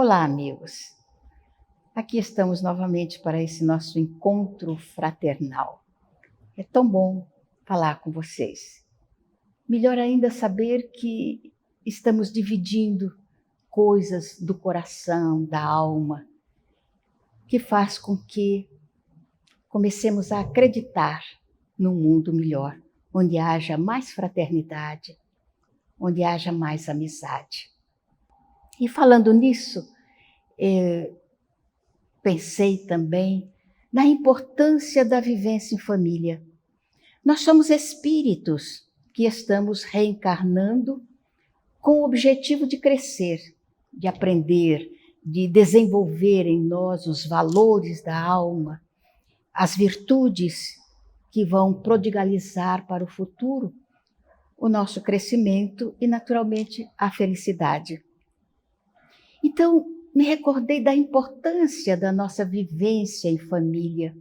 Olá, amigos. Aqui estamos novamente para esse nosso encontro fraternal. É tão bom falar com vocês. Melhor ainda saber que estamos dividindo coisas do coração, da alma, que faz com que comecemos a acreditar num mundo melhor, onde haja mais fraternidade, onde haja mais amizade. E falando nisso, pensei também na importância da vivência em família. Nós somos espíritos que estamos reencarnando com o objetivo de crescer, de aprender, de desenvolver em nós os valores da alma, as virtudes que vão prodigalizar para o futuro o nosso crescimento e, naturalmente, a felicidade. Então, me recordei da importância da nossa vivência em família.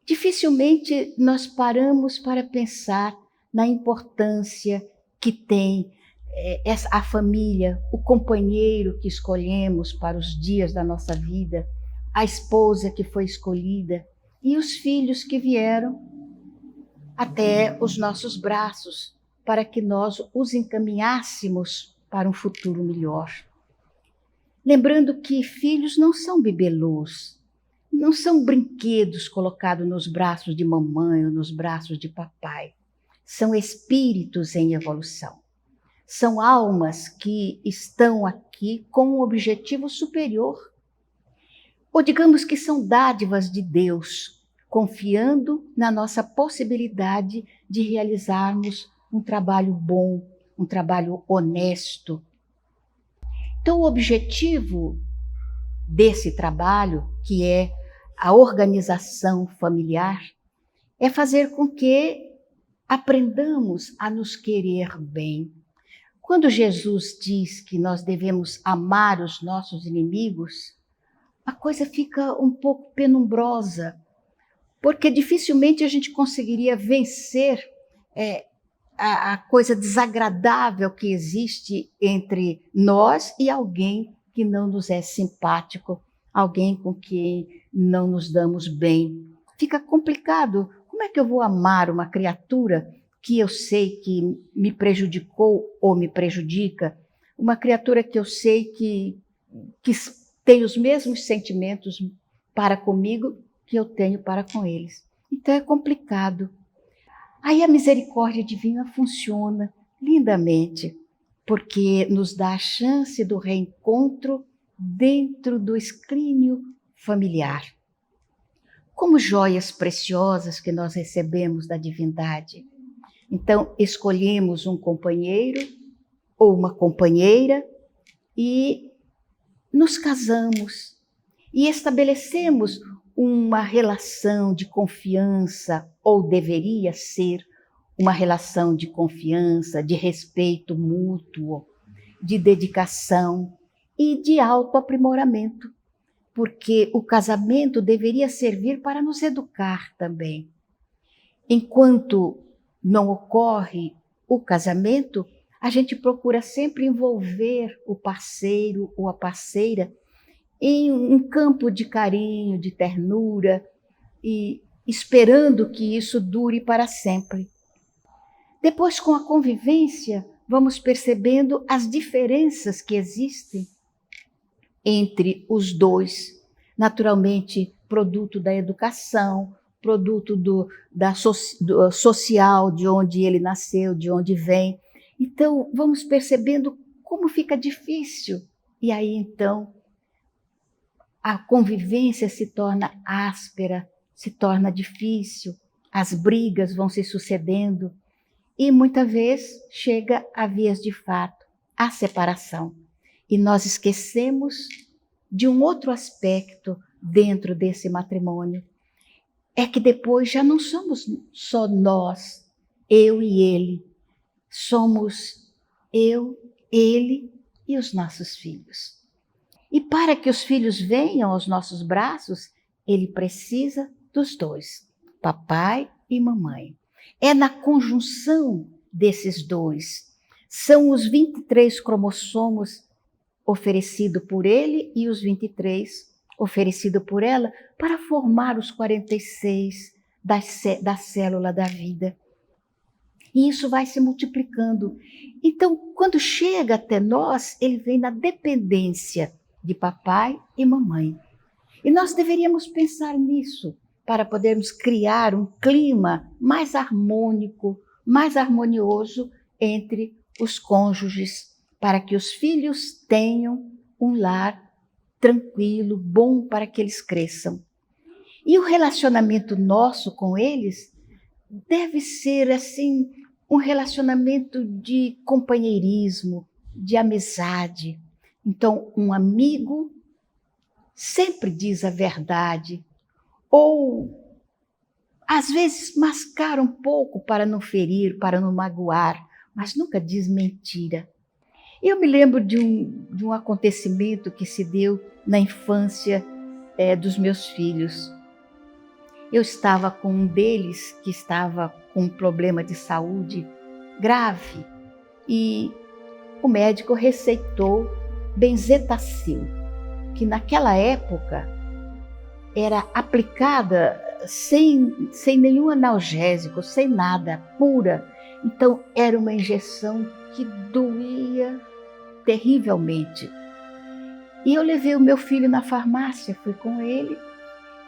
Dificilmente nós paramos para pensar na importância que tem a família, o companheiro que escolhemos para os dias da nossa vida, a esposa que foi escolhida e os filhos que vieram até os nossos braços para que nós os encaminhássemos para um futuro melhor. Lembrando que filhos não são bibelôs, não são brinquedos colocados nos braços de mamãe ou nos braços de papai. São espíritos em evolução. São almas que estão aqui com um objetivo superior. Ou digamos que são dádivas de Deus, confiando na nossa possibilidade de realizarmos um trabalho bom, um trabalho honesto. Então, o objetivo desse trabalho, que é a organização familiar, é fazer com que aprendamos a nos querer bem. Quando Jesus diz que nós devemos amar os nossos inimigos, a coisa fica um pouco penumbrosa, porque dificilmente a gente conseguiria vencer a coisa desagradável que existe entre nós e alguém que não nos é simpático, alguém com quem não nos damos bem. Fica complicado. Como é que eu vou amar uma criatura que eu sei que me prejudicou ou me prejudica? Uma criatura que eu sei que tem os mesmos sentimentos para comigo que eu tenho para com eles. Então é complicado. Aí a misericórdia divina funciona lindamente, porque nos dá a chance do reencontro dentro do escrínio familiar. Como joias preciosas que nós recebemos da divindade. Então, escolhemos um companheiro ou uma companheira e nos casamos e estabelecemos uma relação de confiança, ou deveria ser uma relação de confiança, de respeito mútuo, de dedicação e de autoaprimoramento, porque o casamento deveria servir para nos educar também. Enquanto não ocorre o casamento, a gente procura sempre envolver o parceiro ou a parceira em um campo de carinho, de ternura, e esperando que isso dure para sempre. Depois, com a convivência, vamos percebendo as diferenças que existem entre os dois, naturalmente produto da educação, produto do social, de onde ele nasceu, de onde vem. Então, vamos percebendo como fica difícil. E aí, então, a convivência se torna áspera, se torna difícil, as brigas vão se sucedendo e muitas vezes chega a vias de fato, a separação. E nós esquecemos de um outro aspecto dentro desse matrimônio. É que depois já não somos só nós, eu e ele. Somos eu, ele e os nossos filhos. E para que os filhos venham aos nossos braços, ele precisa dos dois, papai e mamãe. É na conjunção desses dois. São os 23 cromossomos oferecido por ele e os 23 oferecido por ela para formar os 46 da célula da vida. E isso vai se multiplicando. Então, quando chega até nós, ele vem na dependência de papai e mamãe. E nós deveríamos pensar nisso para podermos criar um clima mais harmônico, mais harmonioso entre os cônjuges, para que os filhos tenham um lar tranquilo, bom para que eles cresçam. E o relacionamento nosso com eles deve ser assim um relacionamento de companheirismo, de amizade. Então, um amigo sempre diz a verdade, ou às vezes mascara um pouco para não ferir, para não magoar, mas nunca diz mentira. Eu me lembro de um acontecimento que se deu na infância dos meus filhos. Eu estava com um deles que estava com um problema de saúde grave e o médico receitou benzetacil, que naquela época era aplicada sem nenhum analgésico, sem nada, pura. Então era uma injeção que doía terrivelmente. E eu levei o meu filho na farmácia, fui com ele,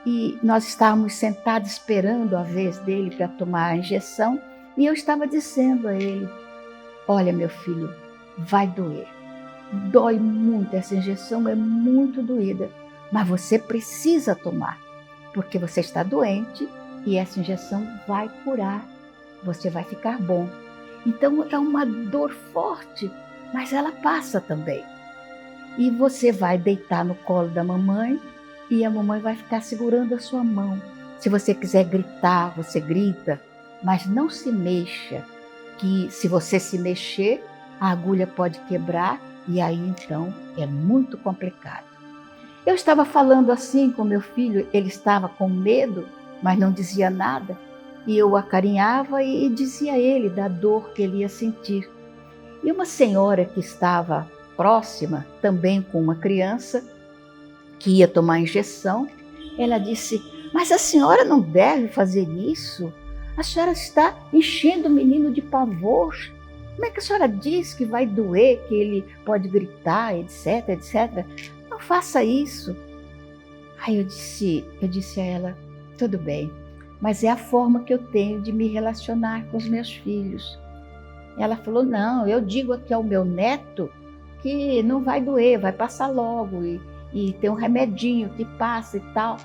e nós estávamos sentados esperando a vez dele para tomar a injeção, e eu estava dizendo a ele: olha, meu filho, vai doer. Dói muito, essa injeção é muito doída, mas você precisa tomar, porque você está doente e essa injeção vai curar, você vai ficar bom. Então é uma dor forte, mas ela passa também. E você vai deitar no colo da mamãe e a mamãe vai ficar segurando a sua mão. Se você quiser gritar, você grita, mas não se mexa, que se você se mexer, a agulha pode quebrar e aí então é muito complicado. Eu estava falando assim com meu filho, ele estava com medo, mas não dizia nada, e eu o acarinhava e dizia a ele da dor que ele ia sentir. E uma senhora que estava próxima, também com uma criança, que ia tomar injeção, ela disse: mas a senhora não deve fazer isso, a senhora está enchendo o menino de pavor. Como é que a senhora diz que vai doer, que ele pode gritar, etc, etc? Não faça isso. Aí eu disse a ela: tudo bem, mas é a forma que eu tenho de me relacionar com os meus filhos. Ela falou: não, eu digo aqui ao meu neto que não vai doer, vai passar logo e tem um remedinho que passa e tal.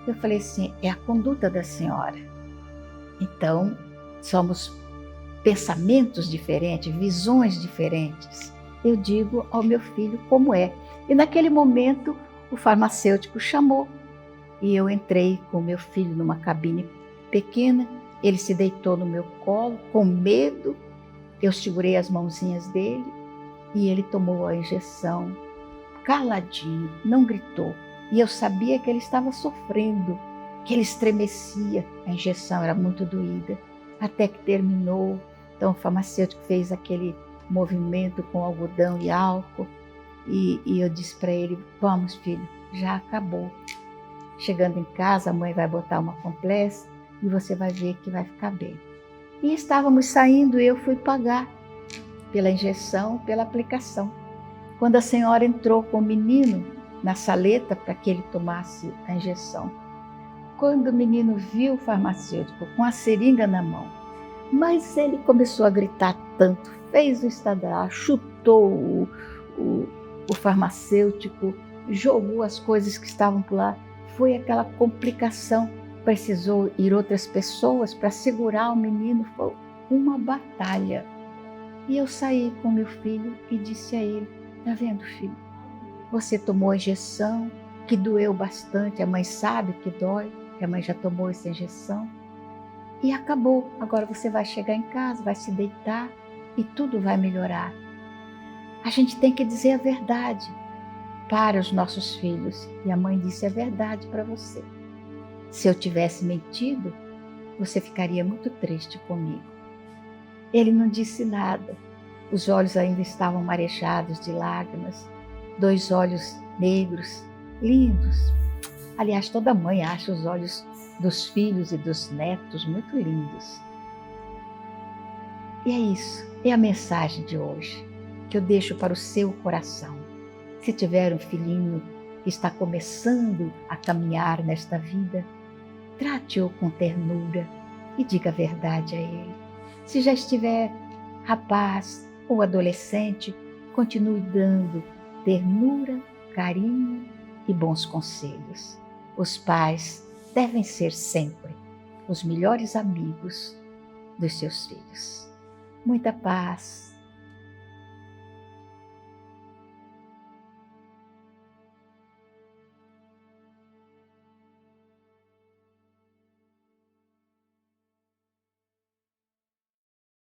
Eu falei assim: é a conduta da senhora. Então, somos pensamentos diferentes, visões diferentes. Eu digo ao meu filho como é. E naquele momento o farmacêutico chamou e eu entrei com o meu filho numa cabine pequena. Ele se deitou no meu colo com medo. Eu segurei as mãozinhas dele e ele tomou a injeção caladinho, não gritou. E eu sabia que ele estava sofrendo, que ele estremecia. A injeção era muito doída. Até que terminou. Então o farmacêutico fez aquele movimento com algodão e álcool. E eu disse para ele: vamos, filho, já acabou. Chegando em casa, a mãe vai botar uma compressa e você vai ver que vai ficar bem. E estávamos saindo e eu fui pagar pela injeção, pela aplicação. Quando a senhora entrou com o menino na saleta para que ele tomasse a injeção, quando o menino viu o farmacêutico com a seringa na mão, mas ele começou a gritar tanto, fez o estardalhaço, chutou o farmacêutico, jogou as coisas que estavam por lá. Foi aquela complicação. Precisou ir outras pessoas para segurar o menino. Foi uma batalha. E eu saí com meu filho e disse a ele: tá vendo, filho? Você tomou a injeção, que doeu bastante. A mãe sabe que dói, que a mãe já tomou essa injeção. E acabou. Agora você vai chegar em casa, vai se deitar e tudo vai melhorar. A gente tem que dizer a verdade para os nossos filhos. E a mãe disse a verdade para você. Se eu tivesse mentido, você ficaria muito triste comigo. Ele não disse nada. Os olhos ainda estavam marejados de lágrimas. 2 olhos negros, lindos. Aliás, toda mãe acha os olhos dos filhos e dos netos muito lindos. E é isso, é a mensagem de hoje, que eu deixo para o seu coração. Se tiver um filhinho que está começando a caminhar nesta vida, trate-o com ternura e diga a verdade a ele. Se já estiver rapaz ou adolescente, continue dando ternura, carinho e bons conselhos. Os pais devem ser sempre os melhores amigos dos seus filhos. Muita paz,